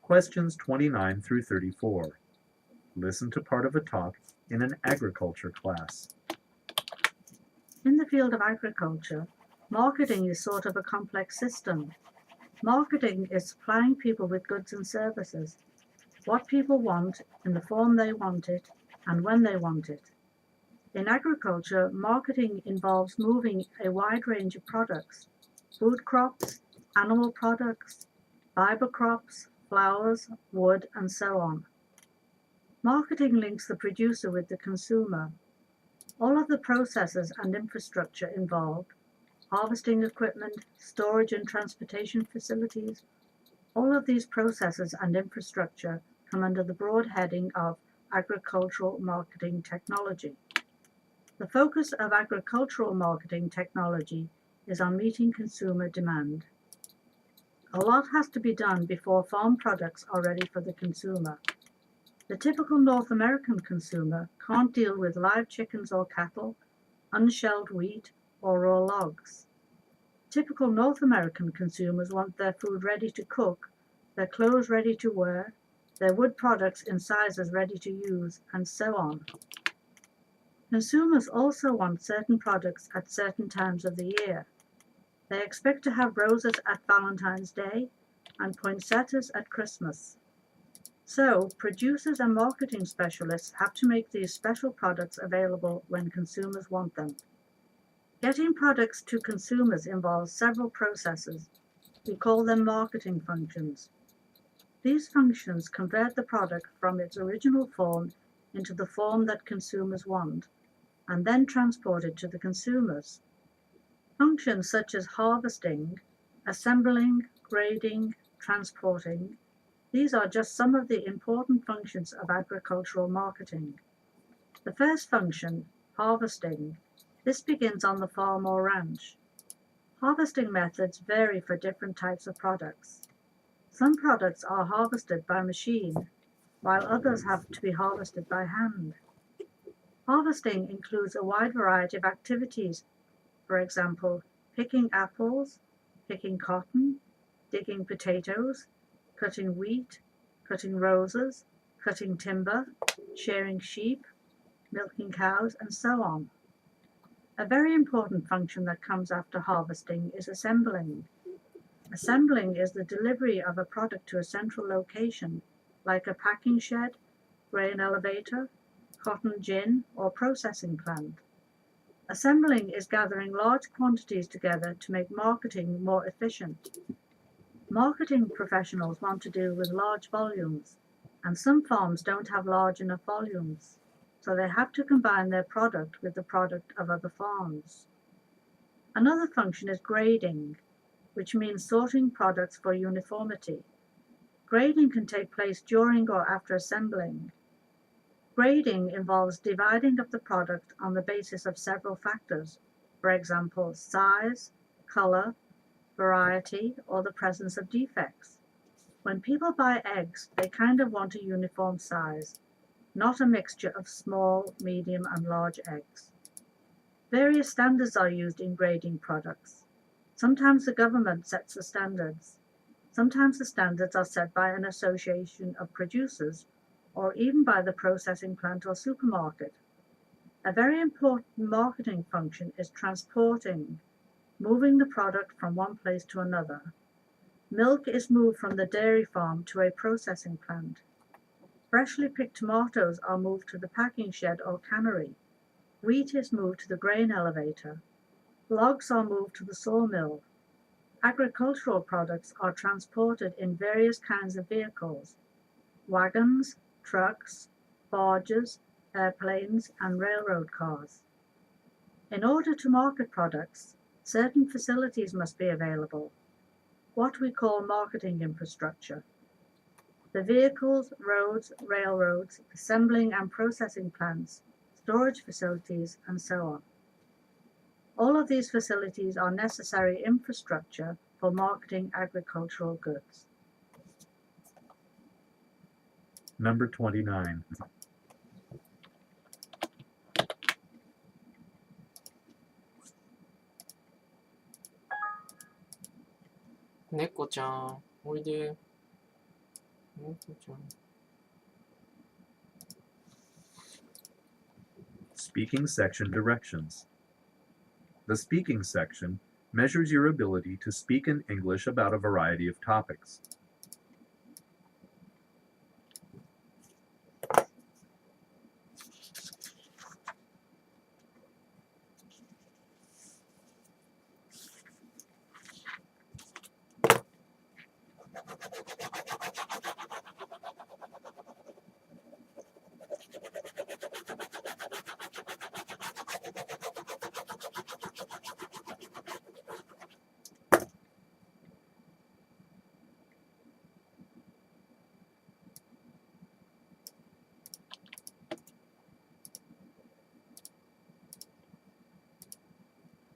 Questions 29 through 34. Listen to part of a talk in an agriculture class. In the field of agriculture, marketing is sort of a complex system. Marketing is supplying people with goods and services, what people want in the form they want it and when they want it. In agriculture, marketing involves moving a wide range of products: food crops, animal products, fiber crops, flowers, wood, and so on. Marketing links the producer with the consumer. All of the processes and infrastructure involved, harvesting equipment, storage and transportation facilities, all of these processes and infrastructure come under the broad heading of agricultural marketing technology. The focus of agricultural marketing technology is on meeting consumer demand. A lot has to be done before farm products are ready for the consumer. The typical North American consumer can't deal with live chickens or cattle, unshelled wheat, or raw logs. Typical North American consumers want their food ready to cook, their clothes ready to wear, their wood products in sizes ready to use, and so on. Consumers also want certain products at certain times of the year. They expect to have roses at Valentine's Day and poinsettias at Christmas. So, producers and marketing specialists have to make these special products available when consumers want them. Getting products to consumers involves several processes. We call them marketing functions. These functions convert the product from its original form into the form that consumers want, and then transport it to the consumers. Functions such as harvesting, assembling, grading, transporting, these are just some of the important functions of agricultural marketing. The first function, harvesting, this begins on the farm or ranch. Harvesting methods vary for different types of products. Some products are harvested by machine, while others have to be harvested by hand. Harvesting includes a wide variety of activities, for example, picking apples, picking cotton, digging potatoes, cutting wheat, cutting roses, cutting timber, shearing sheep, milking cows, and so on. A very important function that comes after harvesting is assembling. Assembling is the delivery of a product to a central location, like a packing shed, grain elevator, cotton gin, or processing plant. Assembling is gathering large quantities together to make marketing more efficient. Marketing professionals want to deal with large volumes, and some farms don't have large enough volumes, so they have to combine their product with the product of other farms. Another function is grading, which means sorting products for uniformity. Grading can take place during or after assembling. Grading involves dividing up the product on the basis of several factors, for example, size, color, variety, or the presence of defects. When people buy eggs, they kind of want a uniform size, not a mixture of small, medium, and large eggs. Various standards are used in grading products. Sometimes the government sets the standards. Sometimes the standards are set by an association of producers, or even by the processing plant or supermarket. A very important marketing function is transporting, moving the product from one place to another. Milk is moved from the dairy farm to a processing plant. Freshly picked tomatoes are moved to the packing shed or cannery. Wheat is moved to the grain elevator. Logs are moved to the sawmill. Agricultural products are transported in various kinds of vehicles: wagons, trucks, barges, airplanes, and railroad cars. In order to market products, certain facilities must be available, what we call marketing infrastructure. The vehicles, roads, railroads, assembling and processing plants, storage facilities, and so on. All of these facilities are necessary infrastructure for marketing agricultural goods. Number 29. 猫ちゃん、おいで。Speaking section directions. The speaking section measures your ability to speak in English about a variety of topics.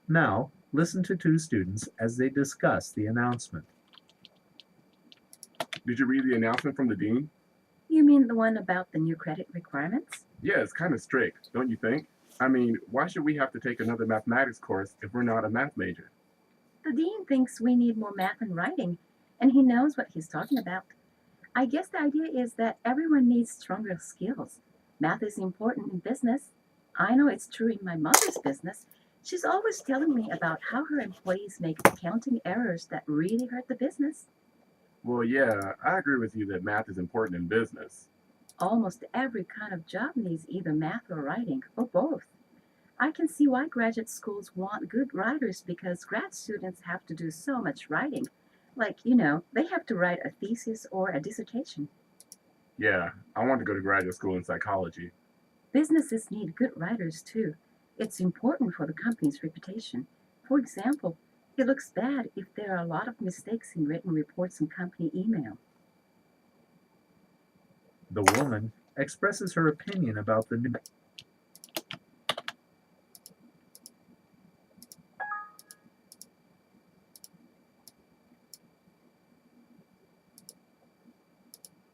Now, listen to two students as they discuss the announcement. Did you read the announcement from the dean? You mean the one about the new credit requirements? Yeah, it's kind of strict, don't you think? I mean, why should we have to take another mathematics course if we're not a math major? The dean thinks we need more math and writing, and he knows what he's talking about. I guess the idea is that everyone needs stronger skills. Math is important in business. I know it's true in my mother's business. She's always telling me about how her employees make accounting errors that really hurt the business. Well, yeah, I agree with you that math is important in business. Almost every kind of job needs either math or writing, or both. I can see why graduate schools want good writers because grad students have to do so much writing. Like, they have to write a thesis or a dissertation. Yeah, I want to go to graduate school in psychology. Businesses need good writers too. It's important for the company's reputation. For example, it looks bad if there are a lot of mistakes in written reports and company email. The woman expresses her opinion about the new.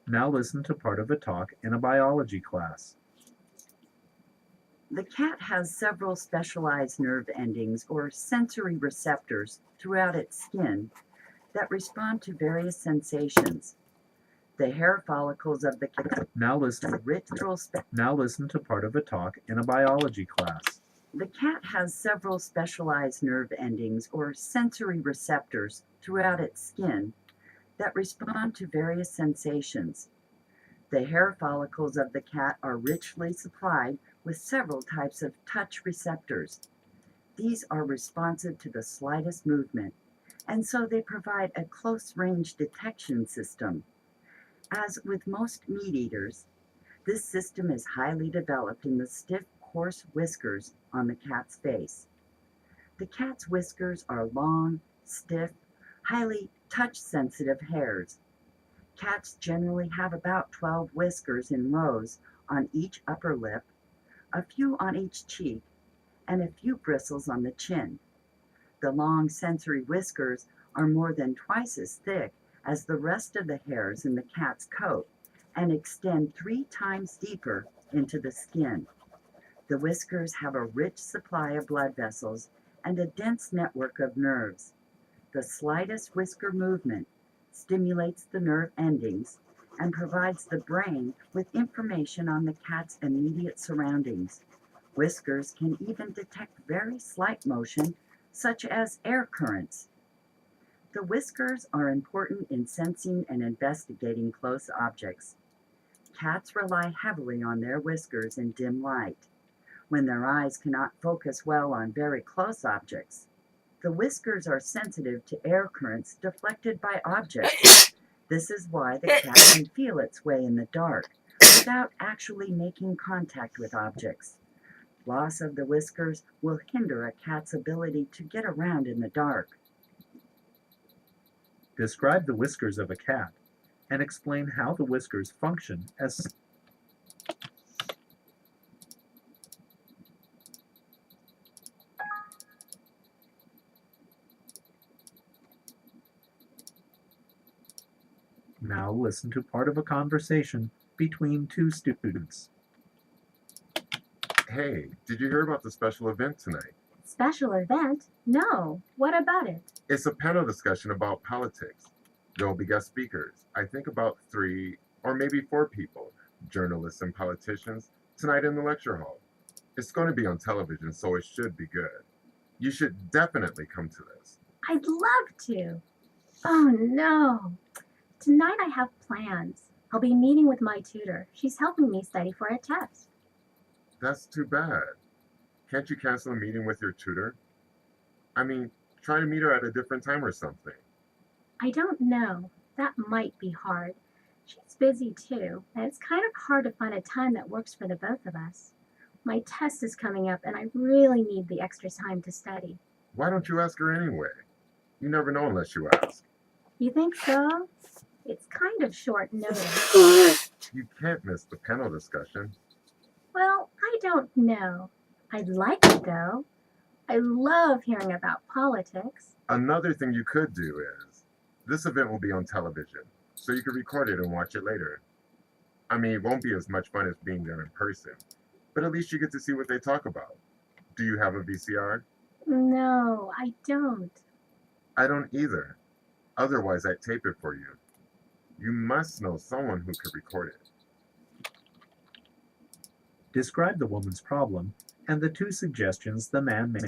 Now listen to part of a talk in a biology class. The cat has several specialized nerve endings or sensory receptors throughout its skin that respond to various sensations. The hair follicles of the cat Now listen to part of a talk in a biology class. The cat has several specialized nerve endings or sensory receptors throughout its skin that respond to various sensations. The hair follicles of the cat are richly supplied with several types of touch receptors. These are responsive to the slightest movement, and so they provide a close-range detection system. As with most meat eaters, this system is highly developed in the stiff, coarse whiskers on the cat's face. The cat's whiskers are long, stiff, highly touch-sensitive hairs. Cats generally have about 12 whiskers in rows on each upper lip, a few on each cheek, and a few bristles on the chin. The long sensory whiskers are more than twice as thick as the rest of the hairs in the cat's coat and extend 3 times deeper into the skin. The whiskers have a rich supply of blood vessels and a dense network of nerves. The slightest whisker movement stimulates the nerve endings and provides the brain with information on the cat's immediate surroundings. Whiskers can even detect very slight motion, such as air currents. The whiskers are important in sensing and investigating close objects. Cats rely heavily on their whiskers in dim light, when their eyes cannot focus well on very close objects. The whiskers are sensitive to air currents deflected by objects. This is why the cat can feel its way in the dark without actually making contact with objects. Loss of the whiskers will hinder a cat's ability to get around in the dark. Describe the whiskers of a cat and explain how the whiskers function as. Now listen to part of a conversation between two students. Hey, did you hear about the special event tonight? Special event? No. What about it? It's a panel discussion about politics. There'll be guest speakers. I think about 3 Or maybe 4 people, journalists and politicians, tonight in the lecture hall. It's going to be on television, so it should be good. You should definitely come to this. I'd love to. Oh no. Tonight I have plans. I'll be meeting with my tutor. She's helping me study for a test. That's too bad. Can't you cancel a meeting with your tutor? I mean, try to meet her at a different time or something. I don't know. That might be hard. She's busy too, and it's kind of hard to find a time that works for the both of us. My test is coming up, and I really need the extra time to study. Why don't you ask her anyway? You never know unless you ask. You think so? It's kind of short notice. You can't miss the panel discussion. Well, I don't know. I'd like to go. I love hearing about politics. Another thing you could do is, this event will be on television, so you can record it and watch it later. I mean, it won't be as much fun as being there in person, but at least you get to see what they talk about. Do you have a VCR? No, I don't. I don't either. Otherwise, I'd tape it for you. You must know someone who could record it. Describe the woman's problem and the 2 suggestions the man made.